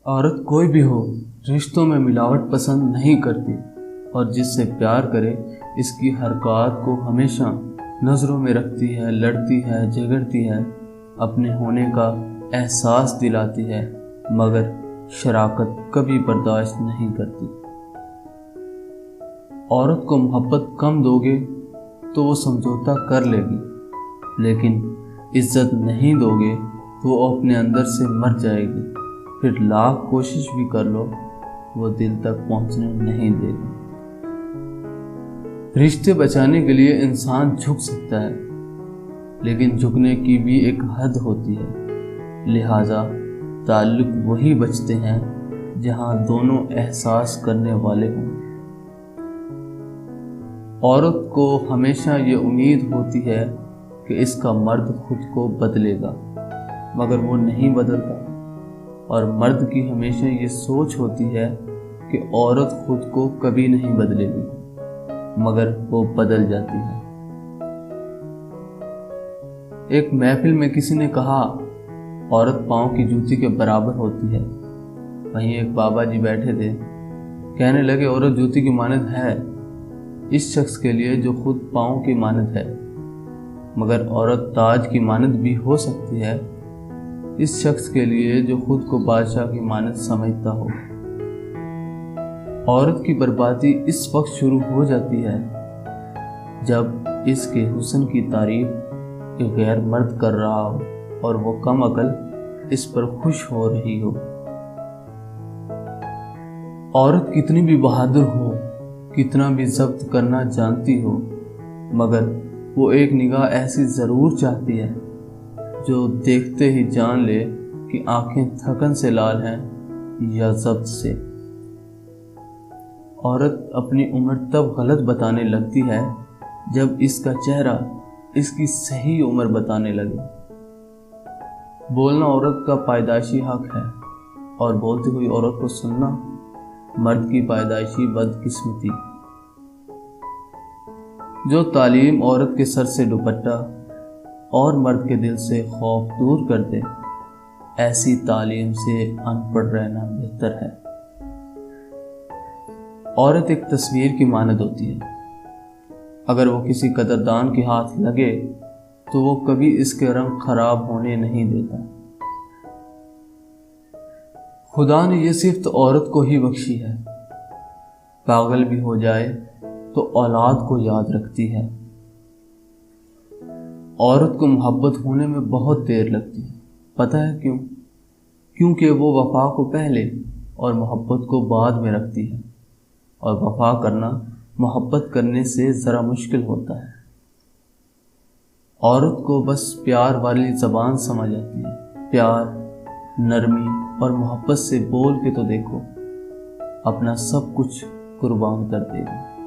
औरत कोई भी हो, रिश्तों में मिलावट पसंद नहीं करती और जिससे प्यार करे इसकी हरकत को हमेशा नज़रों में रखती है, लड़ती है, झगड़ती है, अपने होने का एहसास दिलाती है, मगर शराकत कभी बर्दाश्त नहीं करती। औरत को मोहब्बत कम दोगे तो वो समझौता कर लेगी, लेकिन इज्जत नहीं दोगे तो वो अपने अंदर से मर जाएगी। फिर लाख कोशिश भी कर लो, वो दिल तक पहुंचने नहीं देगी। रिश्ते बचाने के लिए इंसान झुक सकता है, लेकिन झुकने की भी एक हद होती है। लिहाजा ताल्लुक वही बचते हैं जहां दोनों एहसास करने वाले हों। औरत को हमेशा ये उम्मीद होती है कि इसका मर्द खुद को बदलेगा, मगर वो नहीं बदलता। और मर्द की हमेशा ये सोच होती है कि औरत खुद को कभी नहीं बदलेगी, मगर वो बदल जाती है। एक महफिल में किसी ने कहा, औरत पाँव की जूती के बराबर होती है। वहीं एक बाबा जी बैठे थे, कहने लगे, औरत जूती की मानद है इस शख्स के लिए जो खुद पाँव की मानद है, मगर औरत ताज की मानद भी हो सकती है इस शख्स के लिए जो खुद को बादशाह की मानद समझता हो। औरत की बर्बादी इस वक्त शुरू हो जाती है जब इसके हुस्न की तारीफ एक गैर मर्द कर रहा हो और वो कम अकल इस पर खुश हो रही हो। औरत कितनी भी बहादुर हो, कितना भी जब्त करना जानती हो, मगर वो एक निगाह ऐसी ज़रूर चाहती है जो देखते ही जान ले कि आंखें थकन से लाल हैं या जब्त से। औरत अपनी उम्र तब गलत बताने लगती है जब इसका चेहरा इसकी सही उम्र बताने लगे। बोलना औरत का पैदाइशी हक है और बोलती हुई औरत को सुनना मर्द की पैदाइशी बदकिस्मती। जो तालीम औरत के सर से दुपट्टा और मर्द के दिल से खौफ दूर कर दे, ऐसी तालीम से अनपढ़ रहना बेहतर है। औरत एक तस्वीर की मानद होती है। अगर वो किसी कदरदान के हाथ लगे तो वो कभी इसके रंग खराब होने नहीं देता। खुदा ने ये सिर्फ औरत को ही बख्शी है। पागल भी हो जाए तो औलाद को याद रखती है। औरत को मोहब्बत होने में बहुत देर लगती है। पता है क्यों? क्योंकि वो वफा को पहले और मोहब्बत को बाद में रखती है, और वफा करना मोहब्बत करने से ज़रा मुश्किल होता है। औरत को बस प्यार वाली ज़बान समझ आती है। प्यार, नरमी और मोहब्बत से बोल के तो देखो, अपना सब कुछ कुर्बान कर देगी।